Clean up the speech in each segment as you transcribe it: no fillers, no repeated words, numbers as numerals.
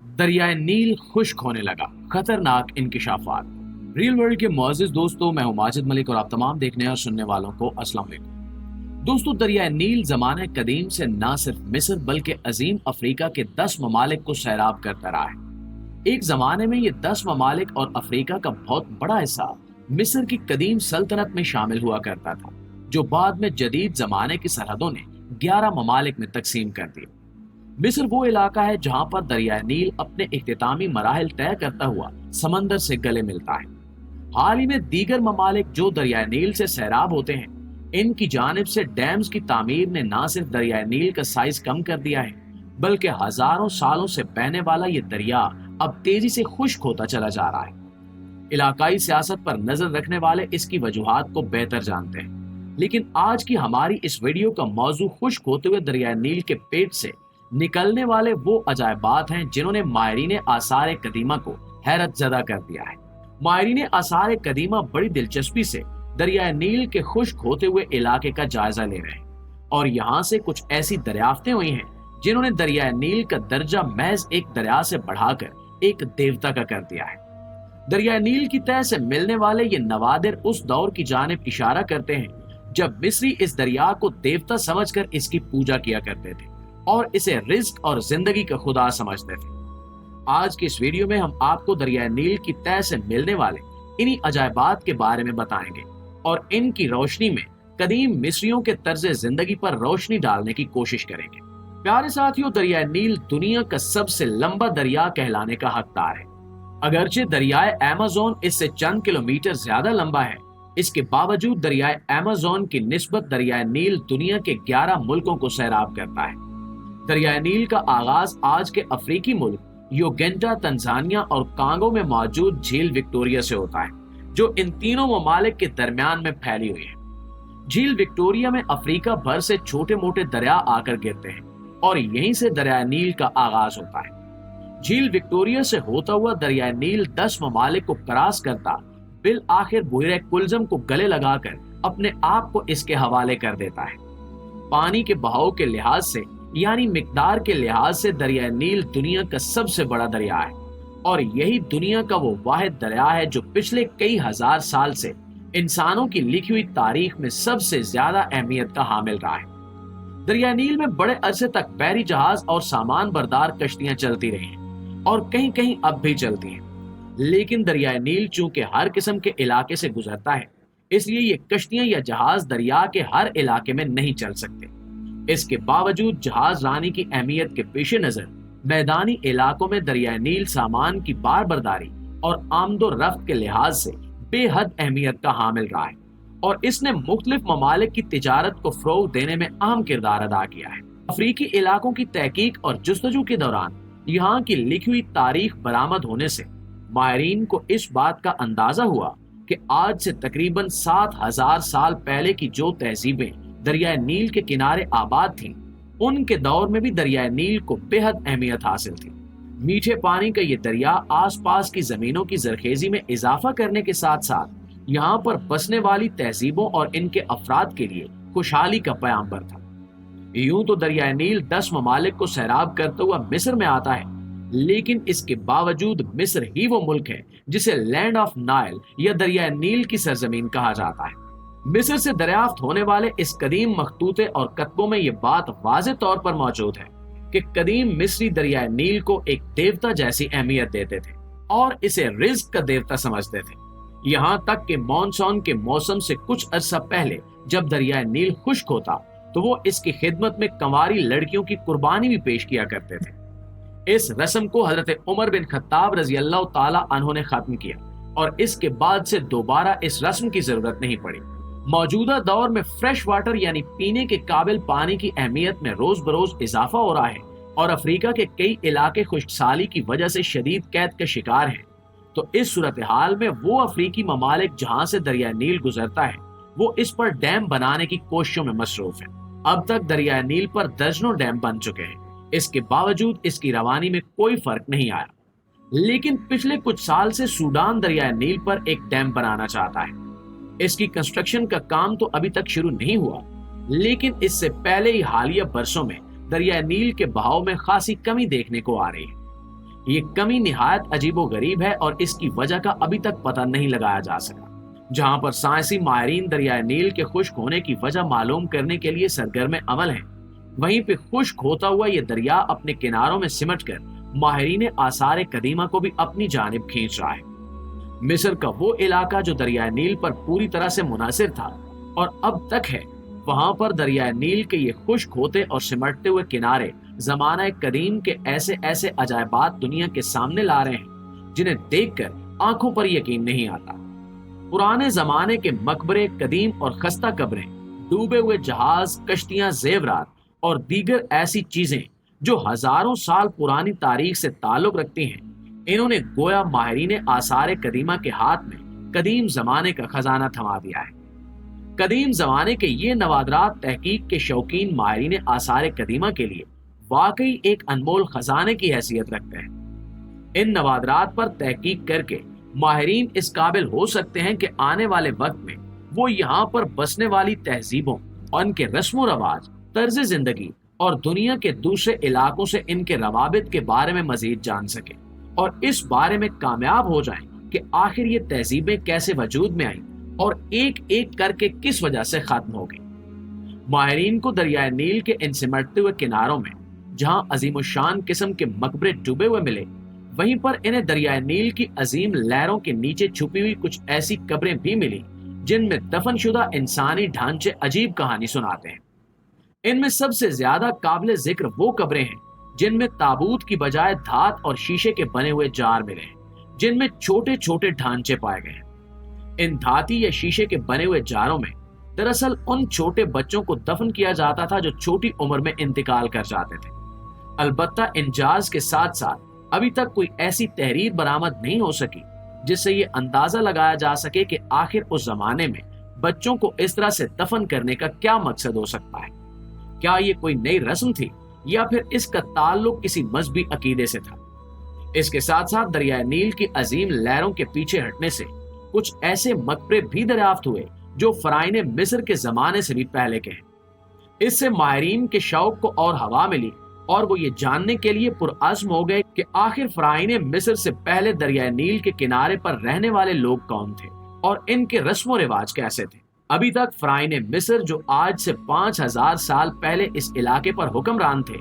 दरियाए नील खुश्क होने लगा, खतरनाक इंकिशाफात। रियल वर्ल्ड के मुअज़्ज़िज़ दोस्तों, मैं हूं माजिद मलिक और आप तमाम देखने और सुनने वालों को अस्सलाम वालेकुम। दोस्तों, दरियाए नील ज़माने कदीम से न सिर्फ मिस्र बल्कि अजीम अफ्रीका के 10 ममालिक को सैराब करता रहा है। एक जमाने में ये 10 ममालिक और अफ्रीका का बहुत बड़ा हिस्सा मिस्र की कदीम सल्तनत में शामिल हुआ करता था, जो बाद में जदीद जमाने की सरहदों ने 11 ममालिक में तकसीम कर दिया। मिस्र वो इलाका है जहां पर दरिया नील अपने इख्तितामी मराहिल तय करता हुआ समंदर से गले मिलता है। हाल ही में दीगर ममालिक जो दरिया नील से सैराब होते हैं, इनकी जानिब से डैम्स की तामीर ने न सिर्फ दरिया नील का साइज कम कर दिया है, बल्कि हजारों सालों से बहने वाला ये दरिया अब तेजी से खुश्क होता चला जा रहा है। इलाकाई सियासत पर नजर रखने वाले इसकी वजूहात को बेहतर जानते हैं, लेकिन आज की हमारी इस वीडियो का मौजू खुश्क होते हुए दरिया नील के पेट से निकलने वाले वो अजायबात हैं जिन्होंने माहिरीन आसार कदीमा को हैरत ज़दा कर दिया है। माहिरीन आसार कदीमा बड़ी दिलचस्पी से दरिया नील के खुश्क होते हुए इलाके का जायजा ले रहे हैं, और यहाँ से कुछ ऐसी दरियाफ्तें हुई हैं जिन्होंने दरिया नील का दर्जा महज एक दरिया से बढ़ाकर एक देवता का कर दिया है। दरिया नील की तह से मिलने वाले ये नवादिर उस दौर की जानिब इशारा करते हैं जब मिस्री इस दरिया को देवता समझकर इसकी पूजा किया करते थे और इसे रिज्क और जिंदगी का खुदा समझते थे। आज की इस वीडियो में हम आपको दरिया नील की तह से मिलने वाले इन्हीं अजायबात के बारे में बताएंगे और इनकी रोशनी में कदीम मिस्रियों के तर्ज जिंदगी पर रोशनी डालने की कोशिश करेंगे। प्यारे साथियों, दरिया नील दुनिया का सबसे लंबा दरिया कहलाने का हकदार है। अगरचे दरियाए अमेज़न इससे चंद किलोमीटर ज्यादा लंबा है, इसके बावजूद दरियाए अमेज़न की निस्बत दरियाए नील दुनिया के 11 मुल्कों को सैराब करता है। दरियाए नील का आगाज आज के अफ्रीकी मुल्क योगेंटा, तंजानिया और कांगो में मौजूद झील विक्टोरिया से होता है, जो इन तीनों ममालिक के दरमियान में फैली हुई है। झील विक्टोरिया में अफ्रीका भर से छोटे मोटे दरिया आकर गिरते हैं और यहीं से दरियाए नील का आगाज होता है। झील विक्टोरिया से होता हुआ दरियाए नील 10 ममालिक को क्रॉस करता बिल आखिर बुहरे कुल्जम को गले लगाकर अपने आप को इसके हवाले कर देता है। पानी के बहाव के लिहाज से यानी मिकदार के लिहाज से दरिया नील दुनिया का सबसे बड़ा दरिया है, और यही दुनिया का वो वाहिद दरिया है जो पिछले कई हजार साल से इंसानों की लिखी हुई तारीख में सबसे ज्यादा अहमियत का हामिल रहा है। दरिया नील में बड़े अरसे तक बहरी जहाज और सामान बरदार कश्तियां चलती रही हैं और कहीं कहीं अब भी चलती हैं, लेकिन दरिया नील चूंकि हर किस्म के इलाके से गुजरता है, इसलिए ये कश्तियां या जहाज दरिया के हर इलाके में नहीं चल सकते। इसके बावजूद जहाज रानी की अहमियत के पेश नजर मैदानी इलाकों में दरिया नील सामान की बार बर्दारी और आमदो रफ्त के लिहाज से बेहद अहमियत का हामिल रहा है, और इसने मुख्तलिफ ममालिक की तिजारत को फरोग देने में अहम किरदार अदा किया है। अफ्रीकी इलाकों की तहकीक और जुस्तजू के दौरान यहाँ की लिखी हुई तारीख बरामद होने से माहिरीन को इस बात का अंदाजा हुआ कि आज से तकरीबन 7000 साल पहले की जो तहजीबें दरिया नील के किनारे आबाद थीं, उनके दौर में भी दरिया नील को बेहद अहमियत हासिल थी। मीठे पानी का ये दरिया आसपास की जमीनों की जरखेजी में इजाफा करने के साथ साथ यहाँ पर बसने वाली तहजीबों और इनके अफराद के लिए खुशहाली का पैगाम्बर था। यूं तो दरिया नील 10 ममालिक को सैराब करता हुआ मिस्र में आता है, लेकिन इसके बावजूद मिस्र ही वो मुल्क है जिसे लैंड ऑफ नाइल या दरिया नील की सरजमीन कहा जाता है। मिस्र से दरियाफ्त होने वाले इस कदीम मखतूते और कतबों में ये बात वाज़े तौर पर मौजूद है कि कदीम मिस्री दरिया नील को एक देवता जैसी अहमियत देते थे और इसे रिज्क का देवता समझते थे। यहाँ तक कि मॉनसून के मौसम से कुछ अरसा पहले जब दरिया नील खुश्क होता तो वो इसकी खिदमत में कंवारी लड़कियों की कुर्बानी भी पेश किया करते थे। इस रस्म को हजरत उमर बिन खत्ताब रजी अल्लाह ताला अन्हु ने खत्म किया और इसके बाद से दोबारा इस रस्म की जरूरत नहीं पड़ी। मौजूदा दौर में फ्रेश वाटर यानी पीने के काबिल पानी की अहमियत में रोज बरोज इजाफा हो रहा है और अफ्रीका के कई इलाके खुश्कसाली की वजह से शदीद कैद का शिकार हैं। तो इस सूरत हाल में वो अफ्रीकी ममालिक जहां से दरिया नील गुजरता है, वो इस पर डैम बनाने की कोशिशों में मसरूफ है। अब तक दरिया नील पर दर्जनों डैम बन चुके हैं, इसके बावजूद इसकी रवानी में कोई फर्क नहीं आया। लेकिन पिछले कुछ साल से सूडान दरिया नील पर एक डैम बनाना चाहता है। इसकी कंस्ट्रक्शन का काम तो अभी तक शुरू नहीं हुआ, लेकिन इससे पहले ही हालिया बरसों में दरिया नील के बहाव में खासी कमी देखने को आ रही है। ये कमी निहायत अजीबो गरीब है और इसकी वजह का अभी तक पता नहीं लगाया जा सका। जहां पर साइंसी माहिरीन दरियाए नील के खुश्क होने की वजह मालूम करने के लिए सरगर्म अमल हैं, वहीं पे खुश्क होता हुआ ये दरिया अपने किनारों में सिमट कर माहिरीन आसार कदीमा को भी अपनी जानिब खींच रहा है। मिस्र का वो इलाका जो दरियाए नील पर पूरी तरह से मुनासिर था और अब तक है, वहां पर दरियाए नील के ये खुश्क होते और सिमटते हुए किनारे जमाना कदीम के ऐसे ऐसे अजायबात दुनिया के सामने ला रहे हैं जिन्हें देखकर आंखों पर यकीन नहीं आता। पुराने जमाने के मकबरे, कदीम और खस्ता कब्रें, डूबे हुए जहाज, कश्तियां, जेवरात और दीगर ऐसी चीजें जो हजारों साल पुरानी तारीख से ताल्लुक रखती हैं, इन्होंने गोया माहिरीन आसार कदीमा के हाथ में कदीम जमाने का खजाना थमा दिया है। कदीम जमाने के ये नवादरात तहकीक के शौकीन माहिरीन आसार कदीमा के लिए वाकई एक अनमोल खजाने की हैसियत रखते हैं। इन नवादरात पर तहकीक करके माहिरीन इस काबिल हो सकते हैं कि आने वाले वक्त में वो यहाँ पर बसने वाली तहजीबों और इनके रस्म रवाज, तर्ज जिंदगी और दुनिया के दूसरे इलाकों से इनके रवाबित के बारे में मजीद जान सके और इस बारे में कामयाब हो जाएं कि आखिर ये तहजीबें कैसे वजूद में आई और एक एक करके किस वजह से खत्म हो गई। माहिरीन को दरियाए नील के इन सिमटते हुए किनारों में जहां अजीमुशान किस्म के मकबरे डूबे हुए मिले, वहीं पर इन्हें दरियाए नील की अजीम लहरों के नीचे छुपी हुई कुछ ऐसी कब्रें भी मिली जिनमें दफनशुदा इंसानी ढांचे अजीब कहानी सुनाते हैं। इनमें सबसे ज्यादा काबिल जिक्र वो कब्रें हैं जिनमें ताबूत की बजाय धात और शीशे के बने हुए जार मिले हैं, जिनमें छोटे छोटे ढांचे पाए गए हैं। इन धाती या शीशे के बने हुए जारों में दरअसल उन छोटे बच्चों को दफन किया जाता था जो छोटी उम्र में इंतकाल कर जाते थे। अलबत्ता इंजाज के साथ साथ अभी तक कोई ऐसी तहरीर बरामद नहीं हो सकी जिससे ये अंदाजा लगाया जा सके कि आखिर उस जमाने में बच्चों को इस तरह से दफन करने का क्या मकसद हो सकता है। क्या ये कोई नई रस्म थी या फिर इसका ताल्लुक किसी मजहबी अकीदे से था। इसके साथ साथ दरियाए नील की अजीम लहरों के पीछे हटने से कुछ ऐसे मकबरे भी दरियाफ्त हुए जो फराइने मिस्र के जमाने से भी पहले के हैं। इससे माहिरीन के शौक को और हवा मिली और वो ये जानने के लिए पुरअज़्म हो गए कि आखिर फराइने मिस्र से पहले दरियाए नील के किनारे पर रहने वाले लोग कौन थे और इनके रस्म रिवाज कैसे थे। अभी तक फराइने मिस्र जो आज से 5000 साल पहले इस इलाके पर हुक्मरान थे,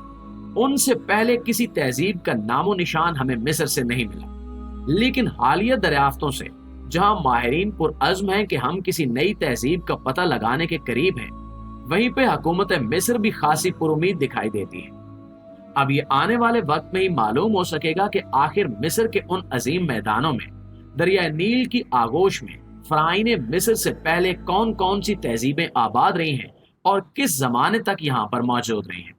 उनसे पहले किसी तहजीब का नामो निशान हमें मिस्र से नहीं मिला। लेकिन हालिया दरियाफ्तों से जहां माहिरीन पुरअज़्म हैं कि हम किसी नई तहजीब का पता लगाने के करीब हैं, वहीं पे हुकूमत मिस्र भी खासी पुरुमीद दिखाई देती है। अब ये आने वाले वक्त में ही मालूम हो सकेगा कि आखिर मिस्र के उन अजीम मैदानों में दरिया नील की आगोश में फराइने मिस्र से पहले कौन कौन सी तहजीबें आबाद रही हैं और किस जमाने तक यहाँ पर मौजूद रही हैं।